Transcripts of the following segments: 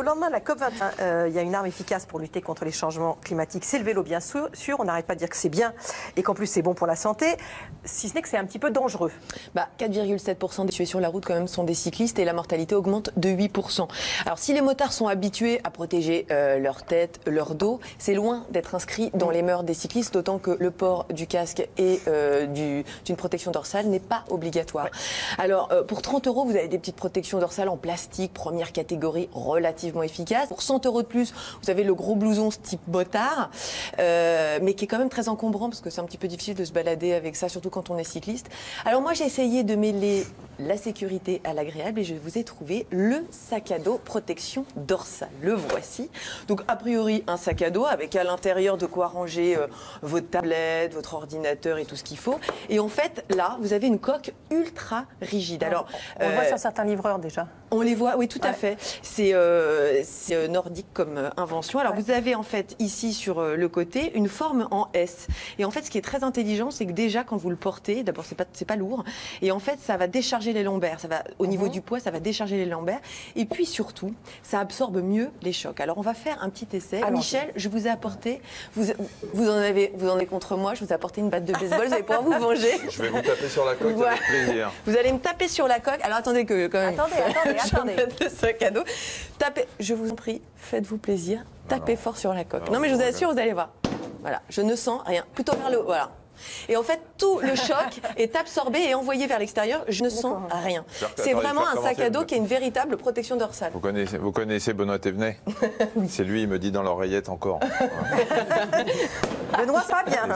lendemain de la COP21, il y a une arme efficace pour lutter contre les changements climatiques. C'est le vélo, bien sûr. On n'arrête pas de dire que c'est bien et qu'en plus c'est bon pour la santé, si ce n'est que c'est un petit peu dangereux. 4,7% des tués sur la route quand même sont des cyclistes et la mortalité augmente de 8%. Alors si les motards sont habitués à protéger leur tête, leur dos, c'est loin d'être inscrit dans les mœurs des cyclistes, d'autant que le port du casque et d'une protection dorsale n'est pas obligatoire. Ouais. Alors pour 30 €, vous avez des petites protections dorsales en plastique, première catégorie, relativement efficace. Pour 100 € de plus, vous avez le gros blouson type motard, mais qui est quand même très encombrant parce que c'est un petit peu difficile de se balader avec ça, surtout quand on est cycliste. Alors moi j'ai essayé de mêler la sécurité à l'agréable et je vous ai trouvé le sac à dos protection dorsale. Le voici. Donc a priori un sac à dos avec à l'intérieur de quoi ranger votre tablette, votre ordinateur et tout ce qu'il faut. Et en fait là vous avez une coque ultra rigide. Alors on le voit sur certains livreurs déjà. On les voit, oui, tout à fait. C'est nordique comme invention. Alors vous avez en fait ici sur le côté une forme en S. Et en fait ce qui est très intelligent, c'est que déjà quand vous le portez, d'abord c'est pas lourd, et en fait ça va décharger les lombaires. Ça va au niveau du poids, ça va décharger les lombaires. Et puis surtout, ça absorbe mieux les chocs. Alors on va faire un petit essai. Alors, Michel, je vous ai apporté, vous en avez contre moi, je vous ai apporté une batte de baseball. Vous allez pouvoir vous venger. Je vais vous taper sur la coque avec plaisir. Vous allez me taper sur la coque. Alors attendez que quand même. Attendez. Le sac à dos. Tapez, je vous en prie, faites-vous plaisir. Tapez fort sur la coque. Non mais je vous assure, vous allez voir. Voilà, je ne sens rien. Plutôt vers le haut. Voilà. Et en fait, tout le choc est absorbé et envoyé vers l'extérieur. Je ne sens rien. C'est vraiment un sac à dos qui est une véritable protection dorsale. Vous connaissez Benoît Thévenet? C'est lui, il me dit dans l'oreillette encore. Benoît, pas bien.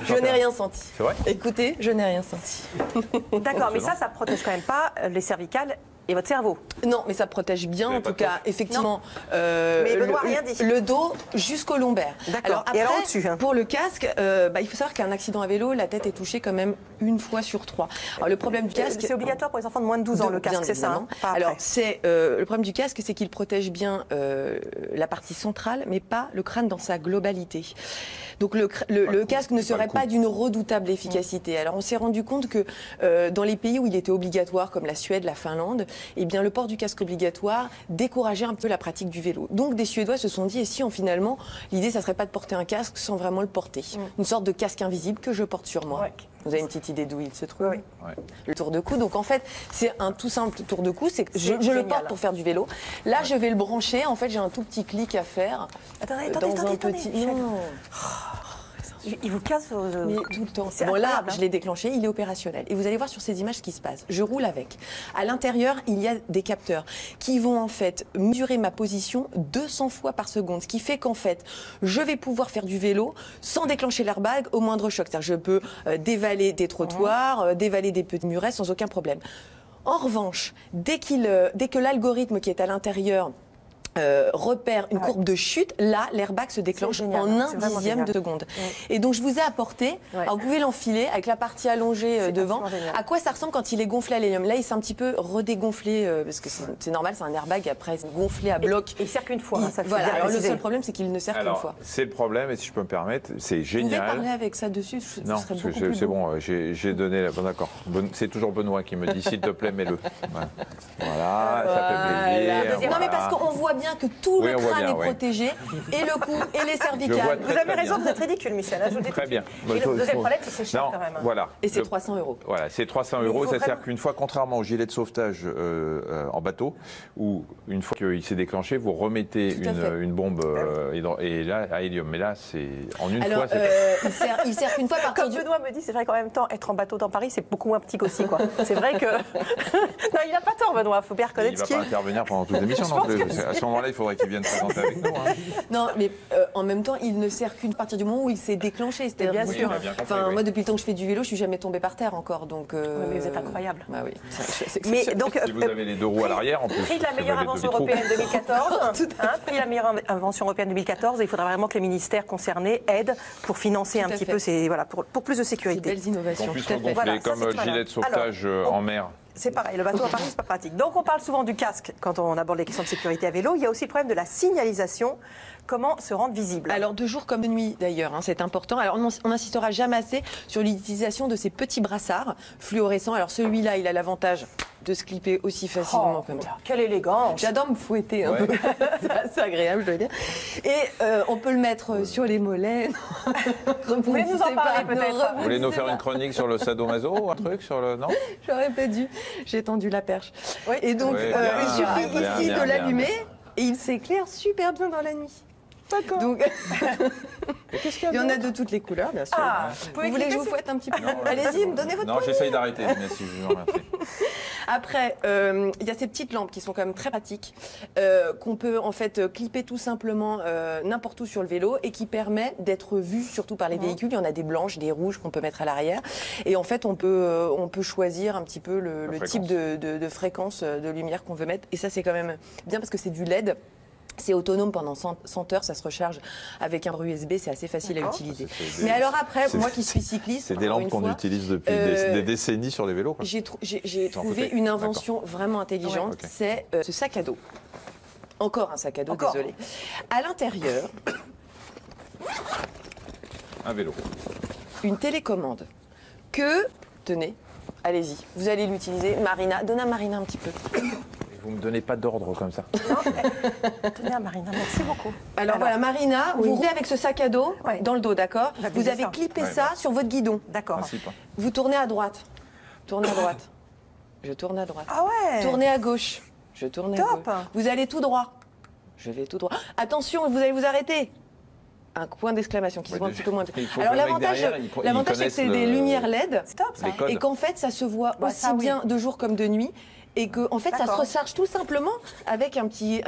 Je n'ai rien senti. C'est vrai? Écoutez, je n'ai rien senti. D'accord, mais ça protège quand même pas les cervicales et votre cerveau. Non, mais ça protège bien, en tout cas, effectivement, mais Benoît a rien dit. Le dos jusqu'au lombaire. D'accord. Et alors au-dessus pour le casque, il faut savoir qu'un accident à vélo, la tête est touchée quand même une fois sur 3. Alors le problème du casque... C'est obligatoire pour les enfants de moins de 12 ans, le casque, c'est ça, hein? Alors le problème du casque, c'est qu'il protège bien la partie centrale, mais pas le crâne dans sa globalité. Donc le casque ne serait pas d'une redoutable efficacité. Alors on s'est rendu compte que dans les pays où il était obligatoire, comme la Suède, la Finlande, eh bien le port du casque obligatoire décourageait un peu la pratique du vélo. Donc des Suédois se sont dit, et si finalement l'idée ça serait pas de porter un casque sans vraiment le porter, une sorte de casque invisible que je porte sur moi. Vous avez une petite idée d'où il se trouve? Oui. Le tour de cou. Donc en fait, c'est un tout simple tour de cou. C'est que je le porte pour faire du vélo. Là, je vais le brancher. En fait, j'ai un tout petit clic à faire. Attendez. Non. Il vous casse tout le temps. Bon, là, je l'ai déclenché, il est opérationnel. Et vous allez voir sur ces images ce qui se passe. Je roule avec. À l'intérieur, il y a des capteurs qui vont en fait mesurer ma position 200 fois par seconde. Ce qui fait qu'en fait, je vais pouvoir faire du vélo sans déclencher l'airbag au moindre choc. C'est-à-dire, je peux dévaler des trottoirs, dévaler des petits murets sans aucun problème. En revanche, dès que l'algorithme qui est à l'intérieur repère une courbe de chute, là l'airbag se déclenche en un dixième de seconde. Et donc je vous ai apporté, alors vous pouvez l'enfiler avec la partie allongée devant. À quoi ça ressemble quand il est gonflé à l'hélium? Là il s'est un petit peu redégonflé parce que c'est normal, c'est un airbag après gonflé à bloc. Et il sert qu'une fois. Voilà. Alors le seul problème c'est qu'il ne sert qu'une fois. C'est le problème, et si je peux me permettre, c'est génial. Vous pouvez parler avec ça dessus. Non, c'est bon, j'ai donné la bonne accord. C'est toujours Benoît qui me dit s'il te plaît mets-le. Voilà, ça fait plaisir. Non mais parce qu'on voit bien que tout le crâne est protégé, et le cou, et les cervicales. Vous avez raison, vous êtes ridicule, Michel. Très bien. Et le deuxième problème, c'est que c'est cher quand même. Voilà. Et c'est 300 €. Voilà, c'est 300 €. Ça sert qu'une fois, contrairement au gilet de sauvetage en bateau, où une fois qu'il s'est déclenché, vous remettez une bombe à hélium. Mais là, c'est en une fois. Il sert qu'une fois par Comme Benoît me dit, c'est vrai qu'en même temps, être en bateau dans Paris, c'est beaucoup moins petit qu'aussi, quoi. C'est vrai que. Non, il n'a pas tort, Benoît. Il faut bien reconnaître ce qu'il est. Il ne va pas intervenir pendant toute l'émission non plus. À ce moment-là, il faudrait qu'il vienne se présenter avec nous. Non, mais en même temps, il ne sert qu'à partir du moment où il s'est déclenché. C'est-à-dire, bien sûr. Enfin, moi, depuis le temps que je fais du vélo, je suis jamais tombée par terre encore. Donc. Mais vous êtes incroyable. Bah oui. Mais donc. Si vous avez les deux roues à l'arrière, en plus. Prix de la meilleure invention européenne 2014. Prix de la meilleure invention européenne 2014. Il faudra vraiment que les ministères concernés aident pour financer un petit peu pour plus de sécurité. Belles innovations. Qu'on puisse regonfler comme gilet de sauvetage en mer. C'est pareil, le bateau à Paris, c'est pas pratique. Donc on parle souvent du casque quand on aborde les questions de sécurité à vélo. Il y a aussi le problème de la signalisation. Comment se rendre visible? Alors de jour comme de nuit d'ailleurs, c'est important. Alors on n'insistera jamais assez sur l'utilisation de ces petits brassards fluorescents. Alors celui-là, il a l'avantage de se clipper aussi facilement comme ça. Quelle élégance! J'adore me fouetter un peu. C'est assez agréable, je dois dire. Et on peut le mettre sur les mollets. Vous voulez nous en parler peut-être? Vous voulez nous faire une chronique sur le sadomaso ou un truc sur le... Non? J'aurais pas dû. J'ai tendu la perche. Oui. Et donc, Oui, il suffit bien, ici bien, de l'allumer bien. et il s'éclaire super bien dans la nuit. D'accord. Donc, il y en a de toutes les couleurs, bien sûr. Ah, vous voulez que je vous fouette un petit peu? Non, Allez-y, me donnez votre Non, poignet. j'essaye d'arrêter, mais si je vous remercie. Après, il y a ces petites lampes qui sont quand même très pratiques, qu'on peut en fait clipper tout simplement n'importe où sur le vélo et qui permet d'être vu surtout par les véhicules. Il y en a des blanches, des rouges qu'on peut mettre à l'arrière. Et en fait, on peut choisir un petit peu le type de fréquence de lumière qu'on veut mettre. Et ça, c'est quand même bien parce que c'est du LED. C'est autonome pendant 100 heures, ça se recharge avec un USB, c'est assez facile à utiliser. Mais alors après, moi qui suis cycliste, c'est des lampes qu'on utilise depuis des décennies sur les vélos. J'ai trouvé une invention vraiment intelligente, c'est ce sac à dos. Encore un sac à dos, désolé. À l'intérieur, Un vélo. une télécommande que, tenez, allez-y, vous allez l'utiliser. Marina, donne à Marina un petit peu. Vous me donnez pas d'ordre comme ça. Tenez à Marina, merci beaucoup. Alors voilà, Marina, vous roulez avec ce sac à dos dans le dos, d'accord? Vous Vous avez clippé ça sur votre guidon. D'accord. Principe, hein. Vous tournez à droite. Tournez à droite. Je tourne à droite. Ah ouais. Tournez à gauche. Je tourne à Top. gauche. Vous allez tout droit. Je vais tout droit. Attention, vous allez vous arrêter. Un point d'exclamation qui se voit un petit peu moins. Il faut Alors que le mec derrière, l'avantage c'est que c'est des lumières LED. C'est top ça. Les codes. Et qu'en fait ça se voit Bah, aussi ça, oui. bien de jour comme de nuit. Et que en fait ça se D'accord. recharge tout simplement avec un petit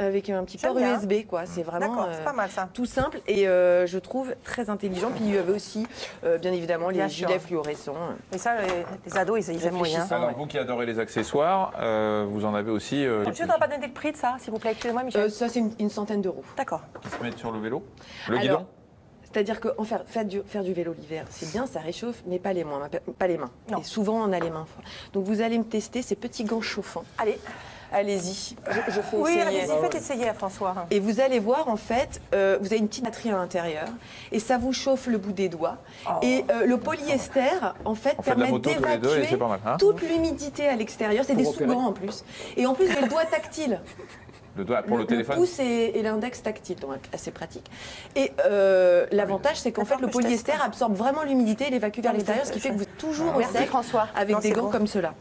port bien. USB quoi. C'est vraiment D'accord, c'est pas mal ça. tout simple et je trouve très intelligent. Puis il y avait aussi bien évidemment les Bien sûr. gilets fluorescents. Et ça, les ados, ils aiment moyen. Réfléchissant. Alors, vous qui adorez les accessoires, vous en avez aussi Je ne dois pas donner le prix de ça, s'il vous plaît. Excusez-moi, Michel. Ça c'est une centaine d'euros. D'accord. qui se mettent sur le vélo. Le Alors, guidon. C'est-à-dire que faire du vélo l'hiver, c'est bien, ça réchauffe, mais pas les mains. Non. Et souvent, on a les mains froides. Donc, vous allez me tester ces petits gants chauffants. Allez. Allez-y, je fais Oui, essayer. allez-y, faites essayer à François. Et vous allez voir, en fait, vous avez une petite batterie à l'intérieur et ça vous chauffe le bout des doigts. Et le polyester, en fait, On fait de la permet moto tous les deux et d'évacuer c'est pas mal, hein. toute l'humidité à l'extérieur. C'est des sous-gants en plus. Et en plus, il y a le doigt tactile. Le doigt pour le téléphone. Le pouce et l'index tactile, donc assez pratique. Et l'avantage, c'est qu'en fait, le D'accord, mais je polyester teste. absorbe vraiment l'humidité et l'évacue vers l'extérieur, ce qui fait que vous êtes toujours au Merci, sec François. avec Non, des c'est gants bon. comme ceux-là.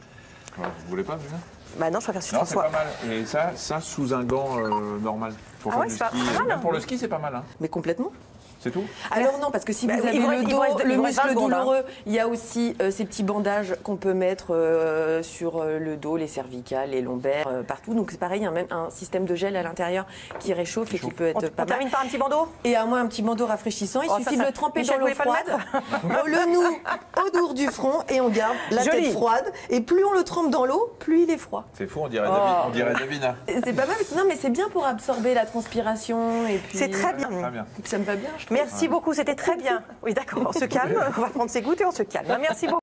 Vous voulez pas, Julien? Bah non, je préfère celui de Non, c'est François. pas mal. Et ça sous un gant normal. Pour Ah faire ouais, du c'est pas- ski. pas mal, Même hein. pour le ski, c'est pas mal. Hein. Mais complètement. C'est tout? Alors non, parce que si Bah, vous avez il vous le reste- dos, il le vous reste 20 muscle secondes, hein. douloureux, il y a aussi ces petits bandages qu'on peut mettre sur le dos, les cervicales, les lombaires, partout. Donc c'est pareil, il y a même un système de gel à l'intérieur qui réchauffe et qui peut On être pas mal. termine par un petit bandeau. Et à moi, un petit bandeau rafraîchissant. Il Oh, suffit ça, de le tremper Michel, dans l'eau vous voulez pas le froide. Le noue autour du front et on garde la Joli. tête froide. Et plus on le trempe dans l'eau, plus il est froid. C'est fou, on dirait, Oh. on dirait Davina. Et c'est pas mal. Non, mais c'est bien pour absorber la transpiration. Et puis, C'est très bien. Très bien. Ça me va bien, je trouve. Merci beaucoup, c'était très bien. Oui, d'accord, on se calme, on va prendre ses gouttes et on se calme. Merci beaucoup.